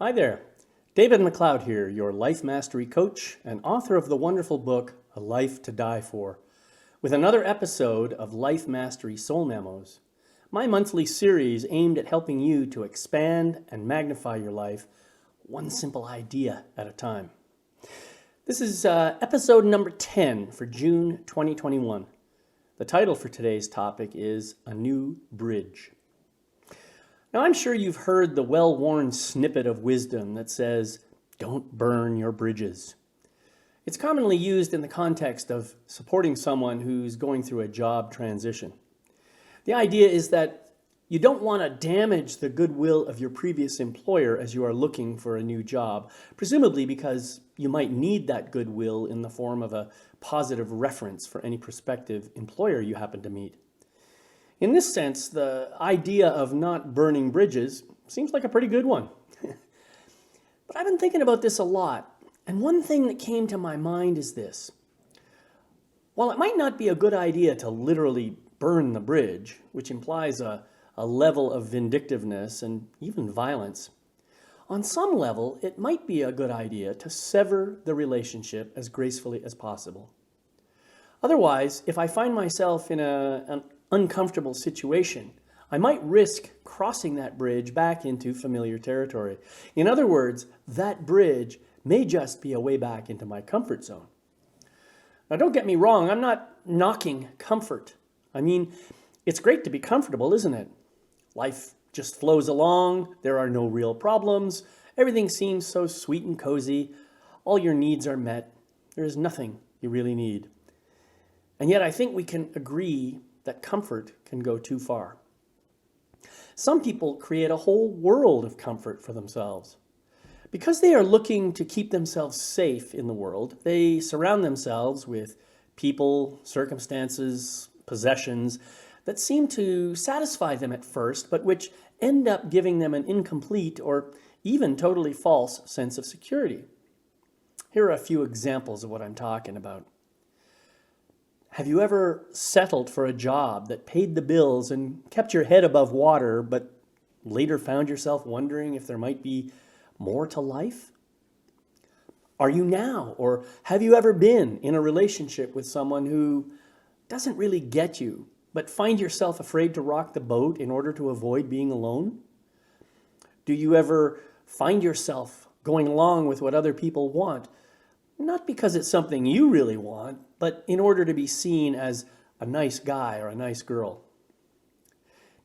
Hi there. David McLeod here, your life mastery coach and author of the wonderful book, A Life to Die For, with another episode of Life Mastery Soul Memos, my monthly series aimed at helping you to expand and magnify your life one simple idea at a time. This is episode number 10 for June 2021. The title for today's topic is A New Bridge. Now, I'm sure you've heard the well-worn snippet of wisdom that says, "Don't burn your bridges." It's commonly used in the context of supporting someone who's going through a job transition. The idea is that you don't want to damage the goodwill of your previous employer as you are looking for a new job, presumably because you might need that goodwill in the form of a positive reference for any prospective employer you happen to meet. In this sense, the idea of not burning bridges seems like a pretty good one. But I've been thinking about this a lot, and one thing that came to my mind is this. While it might not be a good idea to literally burn the bridge, which implies a level of vindictiveness and even violence, on some level, it might be a good idea to sever the relationship as gracefully as possible. Otherwise, if I find myself in an uncomfortable situation, I might risk crossing that bridge back into familiar territory. In other words, that bridge may just be a way back into my comfort zone. Now, don't get me wrong, I'm not knocking comfort. I mean, it's great to be comfortable, isn't it? Life just flows along, there are no real problems, everything seems so sweet and cozy, all your needs are met, there is nothing you really need. And yet I think we can agree that comfort can go too far. Some people create a whole world of comfort for themselves. Because they are looking to keep themselves safe in the world, they surround themselves with people, circumstances, possessions that seem to satisfy them at first, but which end up giving them an incomplete or even totally false sense of security. Here are a few examples of what I'm talking about. Have you ever settled for a job that paid the bills and kept your head above water, but later found yourself wondering if there might be more to life? Are you now, or have you ever been in a relationship with someone who doesn't really get you, but find yourself afraid to rock the boat in order to avoid being alone? Do you ever find yourself going along with what other people want, not because it's something you really want, but in order to be seen as a nice guy or a nice girl?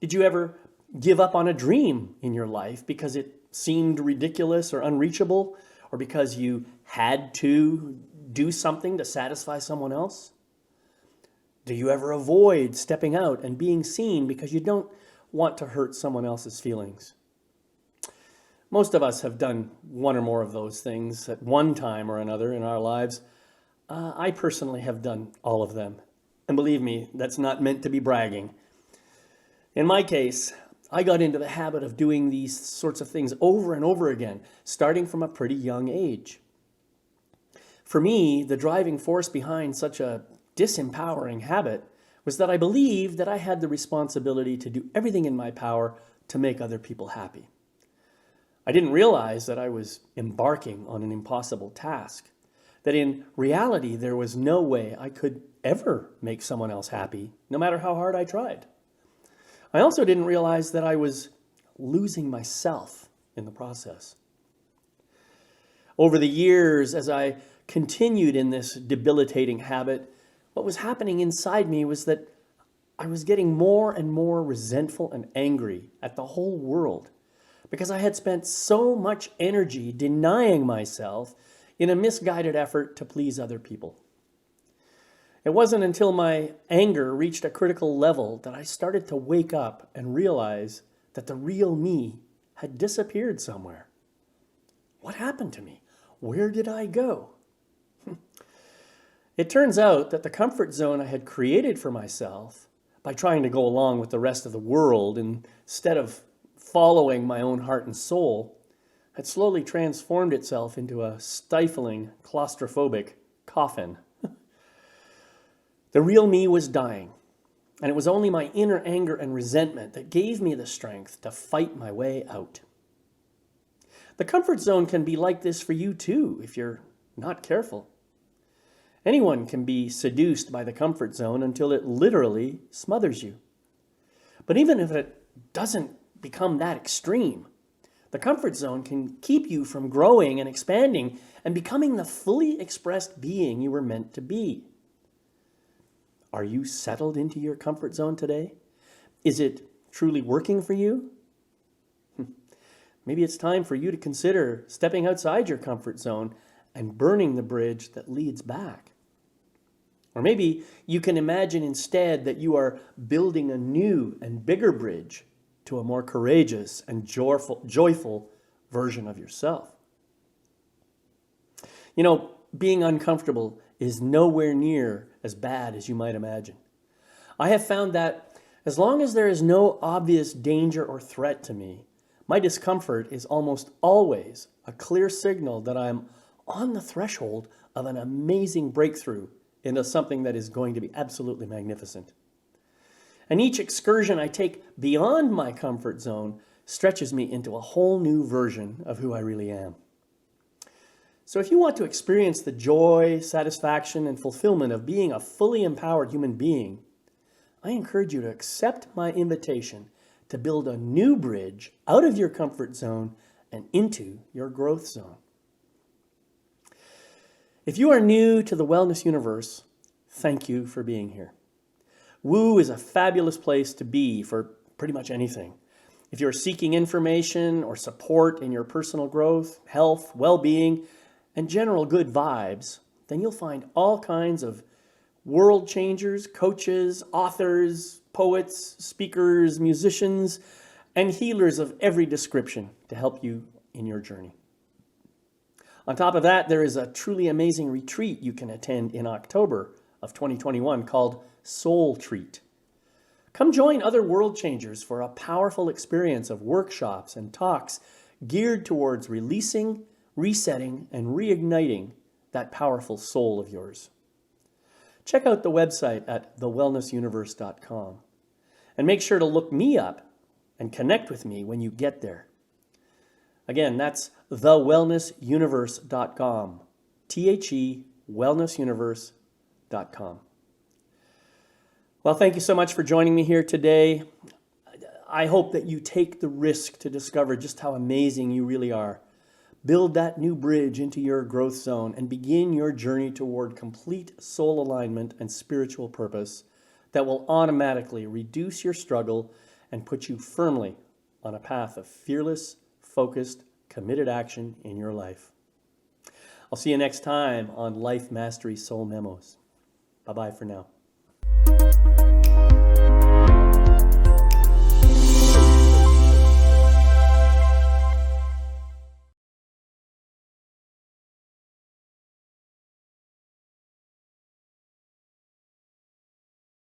Did you ever give up on a dream in your life because it seemed ridiculous or unreachable, or because you had to do something to satisfy someone else? Do you ever avoid stepping out and being seen because you don't want to hurt someone else's feelings? Most of us have done one or more of those things at one time or another in our lives. I personally have done all of them. And believe me, that's not meant to be bragging. In my case, I got into the habit of doing these sorts of things over and over again, starting from a pretty young age. For me, the driving force behind such a disempowering habit was that I believed that I had the responsibility to do everything in my power to make other people happy. I didn't realize that I was embarking on an impossible task, that in reality there was no way I could ever make someone else happy, no matter how hard I tried. I also didn't realize that I was losing myself in the process. Over the years, as I continued in this debilitating habit, what was happening inside me was that I was getting more and more resentful and angry at the whole world, because I had spent so much energy denying myself in a misguided effort to please other people. It wasn't until my anger reached a critical level that I started to wake up and realize that the real me had disappeared somewhere. What happened to me? Where did I go? It turns out that the comfort zone I had created for myself by trying to go along with the rest of the world instead of following my own heart and soul had slowly transformed itself into a stifling, claustrophobic coffin. The real me was dying, and it was only my inner anger and resentment that gave me the strength to fight my way out. The comfort zone can be like this for you too if you're not careful. Anyone can be seduced by the comfort zone until it literally smothers you. But even if it doesn't become that extreme, the comfort zone can keep you from growing and expanding and becoming the fully expressed being you were meant to be. Are you settled into your comfort zone today? Is it truly working for you? Maybe it's time for you to consider stepping outside your comfort zone and burning the bridge that leads back. Or maybe you can imagine instead that you are building a new and bigger bridge to a more courageous and joyful version of yourself. You know, being uncomfortable is nowhere near as bad as you might imagine. I have found that as long as there is no obvious danger or threat to me, my discomfort is almost always a clear signal that I'm on the threshold of an amazing breakthrough into something that is going to be absolutely magnificent. And each excursion I take beyond my comfort zone stretches me into a whole new version of who I really am. So if you want to experience the joy, satisfaction, and fulfillment of being a fully empowered human being, I encourage you to accept my invitation to build a new bridge out of your comfort zone and into your growth zone. If you are new to the Wellness Universe, thank you for being here. Woo is a fabulous place to be for pretty much anything. If you're seeking information or support in your personal growth, health, well-being, and general good vibes, then you'll find all kinds of world changers, coaches, authors, poets, speakers, musicians, and healers of every description to help you in your journey. On top of that, there is a truly amazing retreat you can attend in October of 2021 called Soul Treat. Come join other world changers for a powerful experience of workshops and talks geared towards releasing, resetting, and reigniting that powerful soul of yours. Check out the website at thewellnessuniverse.com and make sure to look me up and connect with me when you get there. Again, that's thewellnessuniverse.com. THE wellnessuniverse.com. Well, thank you so much for joining me here today. I hope that you take the risk to discover just how amazing you really are. Build that new bridge into your growth zone and begin your journey toward complete soul alignment and spiritual purpose that will automatically reduce your struggle and put you firmly on a path of fearless, focused, committed action in your life. I'll see you next time on Life Mastery Soul Memos. Bye-bye for now.